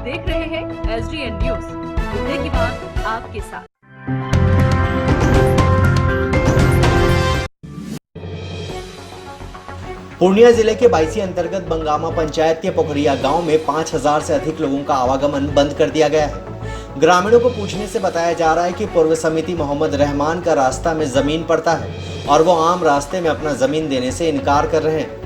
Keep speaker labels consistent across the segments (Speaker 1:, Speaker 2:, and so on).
Speaker 1: देख रहे हैं SDN न्यूज, मुद्दे की बात आपके साथ।
Speaker 2: पूर्णिया जिले के बायसी अंतर्गत बंगामा पंचायत के पोखरिया गांव में 5000 से अधिक लोगों का आवागमन बंद कर दिया गया है। ग्रामीणों को पूछने से बताया जा रहा है कि पूर्व समिति मोहम्मद रहमान का रास्ता में जमीन पड़ता है और वो आम रास्ते में अपना जमीन देने से इनकार कर रहे हैं।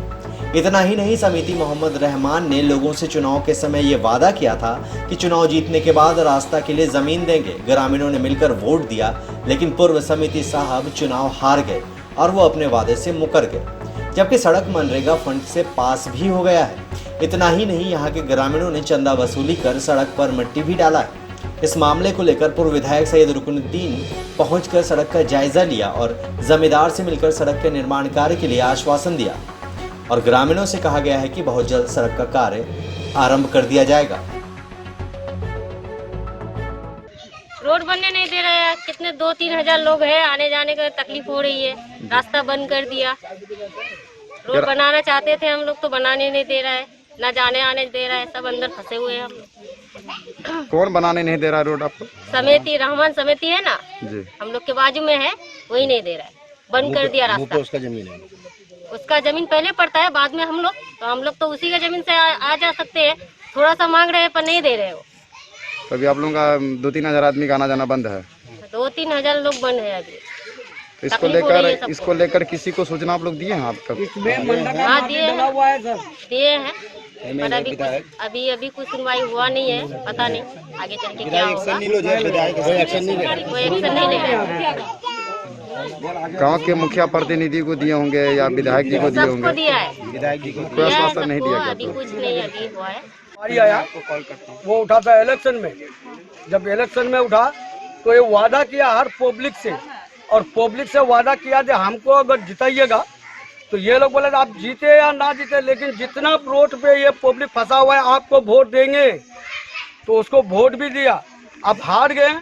Speaker 2: इतना ही नहीं, समिति मोहम्मद रहमान ने लोगों से चुनाव के समय ये वादा किया था कि चुनाव जीतने के बाद रास्ता के लिए जमीन देंगे। ग्रामीणों ने मिलकर वोट दिया, लेकिन पूर्व समिति साहब चुनाव हार गए और वो अपने वादे से मुकर गए, जबकि सड़क मनरेगा फंड से पास भी हो गया है। इतना ही नहीं, यहाँ के ग्रामीणों ने चंदा वसूली कर सड़क पर मिट्टी भी डाला है। इस मामले को लेकर पूर्व विधायक सैयद रुकनुद्दीन पहुंचकर सड़क का जायजा लिया और जमींदार से मिलकर सड़क के निर्माण कार्य के लिए आश्वासन दिया और ग्रामीणों से कहा गया है कि बहुत जल्द सड़क का कार्य आरंभ कर दिया जाएगा।
Speaker 3: रोड बनने नहीं दे रहे हैं, कितने 2-3 हजार लोग हैं, आने जाने का तकलीफ हो रही है, रास्ता बंद कर दिया। रोड बनाना चाहते थे हम लोग तो बनाने नहीं दे रहा है, ना जाने आने दे रहा है, सब अंदर फंसे हुए हैं हम लोग।
Speaker 4: कौन बनाने नहीं दे रहा है रोड आपको?
Speaker 3: समिति, रहमान समिति है ना
Speaker 4: जी,
Speaker 3: हम लोग के बाजू में है, वही नहीं दे रहा है, बंद कर दिया रास्ता।
Speaker 5: उसका जमीन है,
Speaker 3: उसका जमीन पहले पड़ता है, बाद में हम लोग तो उसी का जमीन से आ जा सकते हैं। थोड़ा सा मांग रहे हैं पर नहीं दे रहे हो।
Speaker 4: तो अभी आप लोगों का 2-3 हजार आदमी का आना जाना बंद है।
Speaker 3: 2-3 हजार लोग बंद है अभी।
Speaker 4: तो इसको लेकर किसी को सूचना आप लोग दिए हैं? आप कब
Speaker 3: हाँ दिए हैं पर अभी कुछ सुनवाई हुआ नहीं है, पता नहीं आगे चल के क्या होगा। कोई एक्शन नहीं ले रहा।
Speaker 4: गांव के मुखिया प्रतिनिधि को दिए होंगे या विधायक जी को दिए होंगे?
Speaker 3: दिया है,
Speaker 5: विधायक जी को
Speaker 4: कोई आश्वासन नहीं दिया
Speaker 3: अभी कुछ नहीं अभी हुआ है।
Speaker 6: आया वो उठा था इलेक्शन में। जब इलेक्शन में उठा तो ये वादा किया हर पब्लिक से, और पब्लिक से वादा किया कि हमको अगर जिताइएगा तो ये लोग बोले आप जीते या ना जीते, लेकिन जितना वोट पे ये पब्लिक फंसा हुआ है आपको वोट देंगे, तो उसको वोट भी दिया। अब हार गए,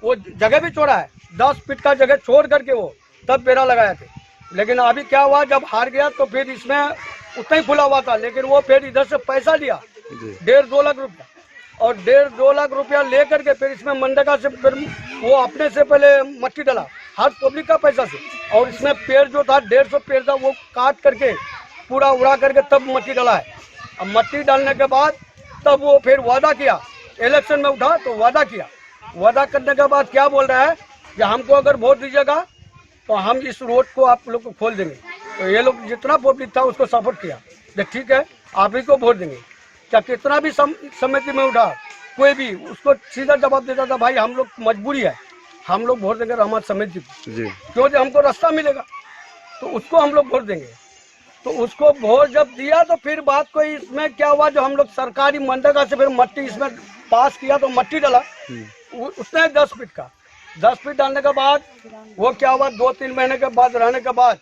Speaker 6: वो जगह भी छोड़ा है, 10 फीट का जगह छोड़ करके वो तब पेड़ा लगाया थे। लेकिन अभी क्या हुआ, जब हार गया तो फिर इसमें उतना ही खुला हुआ था, लेकिन वो फिर इधर से पैसा लिया 1.5-2 लाख रुपया, और 1.5-2 लाख रुपया ले करके फिर इसमें मनरेगा से फिर वो अपने से पहले मट्टी डाला, हर पब्लिक का पैसा से। और इसमें पेड़ जो था 150 पेड़ था वो काट करके पूरा उड़ा करके तब मट्टी डाला है। अब मट्टी डालने के बाद तब वो फिर वादा किया, इलेक्शन में उठा तो वादा किया। वादा करने के बाद क्या बोल रहा है कि हमको अगर वोट दीजिएगा तो हम इस रोड को आप लोग को खोल देंगे। तो ये लोग जितना पब्लिक था उसको सपोर्ट किया, ठीक है आप ही को वोट देंगे। क्या कितना भी समिति में उठा कोई भी उसको सीधा जवाब देता था, भाई हम लोग मजबूरी है, हम लोग वोट देंगे रहमत समिति को, क्योंकि हमको रास्ता मिलेगा तो उसको हम लोग वोट देंगे। तो उसको वोट जब दिया तो फिर बात कोई इसमें क्या हुआ, जो हम लोग सरकारी मनरेगा से फिर मट्टी इसमें पास किया तो मट्टी डाला उसने 10 फीट का। 10 फीट डालने के बाद वो क्या हुआ, 2-3 महीने के बाद रहने के बाद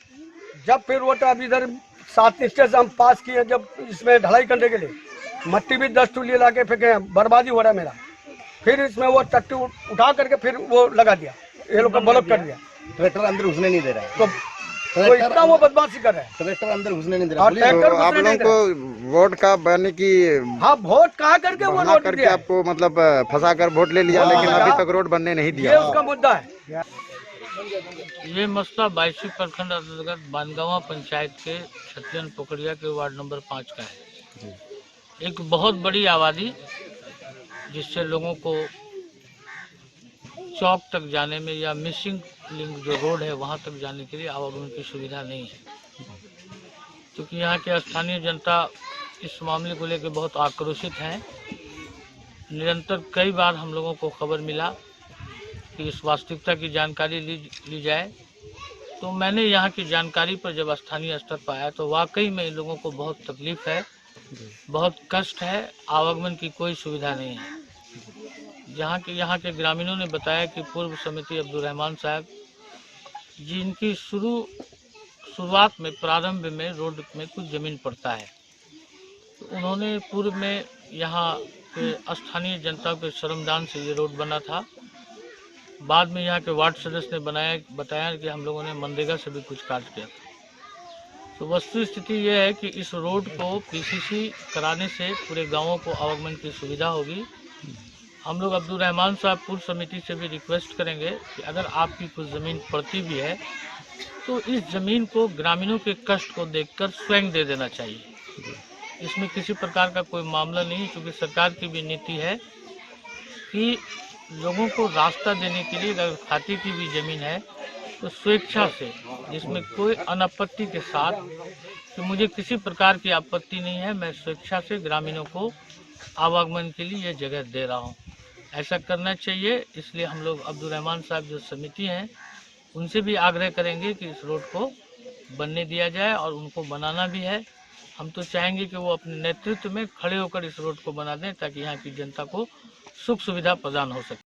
Speaker 6: जब फिर वो अब इधर 7 निश्चय से हम पास किए, जब इसमें ढलाई करने के लिए मट्टी भी 10 टूली ला के फेंके, बर्बादी हो रहा है मेरा। फिर इसमें वो टट्टी उठा करके फिर वो लगा दिया, ये लोग को ब्लॉक कर दिया।
Speaker 5: ट्रैक्टर अंदर घुसने नहीं दे रहा है,
Speaker 6: तो इतना वो बदमाशी कर रहे हैं,
Speaker 5: ट्रैक्टर अंदर घुसने नहीं दे रहा
Speaker 6: और ट्रैक्टर
Speaker 4: आप लोगों को वोट का बयानी की
Speaker 6: हाँ वोट कहा करके वो रोड
Speaker 4: करके
Speaker 6: दिया,
Speaker 4: आपको मतलब फंसा कर वोट ले लिया, लेकिन अभी तक रोड बनने नहीं दिया।
Speaker 6: ये उसका मुद्दा है।
Speaker 7: ये मसला बायसी प्रखंड अंतर्गत बानगावा पंचायत के छतियन पोखरिया के वार्ड नंबर 5 का है। एक बहुत बड़ी आबादी जिससे लोगों को चौक तक जाने में या मिसिंग लिंक जो रोड है वहां तक जाने के लिए आवागमन की सुविधा नहीं है। क्योंकि यहाँ के स्थानीय जनता इस मामले को लेकर बहुत आक्रोशित हैं। निरंतर कई बार हम लोगों को खबर मिला कि इस वास्तविकता की जानकारी ली जाए, तो मैंने यहाँ की जानकारी पर जब स्थानीय स्तर पर आया तो वाकई में इन लोगों को बहुत तकलीफ है, बहुत कष्ट है, आवागमन की कोई सुविधा नहीं है। यहाँ के ग्रामीणों ने बताया कि पूर्व समिति अब्दुल रहमान साहब जिनकी शुरुआत में प्रारंभ में रोड में कुछ ज़मीन पड़ता है, तो उन्होंने पूर्व में यहाँ के स्थानीय जनता के श्रमदान से ये रोड बना था। बाद में यहाँ के वार्ड सदस्य ने बताया कि हम लोगों ने मनरेगा से भी कुछ कार्य किया था। तो वस्तु स्थिति ये है कि इस रोड को पीसीसी कराने से पूरे गांवों को आवागमन की सुविधा होगी। हम लोग अब्दुल रहमान साहब पूर्व समिति से भी रिक्वेस्ट करेंगे कि अगर आपकी कुछ ज़मीन पड़ती भी है तो इस ज़मीन को ग्रामीणों के कष्ट को देखकर स्वयं दे देना चाहिए। इसमें किसी प्रकार का कोई मामला नहीं है, क्योंकि सरकार की भी नीति है कि लोगों को रास्ता देने के लिए अगर खाते की भी ज़मीन है तो स्वेच्छा से, जिसमें कोई अनापत्ति के साथ कि मुझे किसी प्रकार की आपत्ति नहीं है, मैं स्वेच्छा से ग्रामीणों को आवागमन के लिए ये जगह दे रहा हूँ, ऐसा करना चाहिए। इसलिए हम लोग अब्दुल रहमान साहब जो समिति हैं उनसे भी आग्रह करेंगे कि इस रोड को बनने दिया जाए, और उनको बनाना भी है। हम तो चाहेंगे कि वो अपने नेतृत्व में खड़े होकर इस रोड को बना दें ताकि यहाँ की जनता को सुख सुविधा प्रदान हो सके।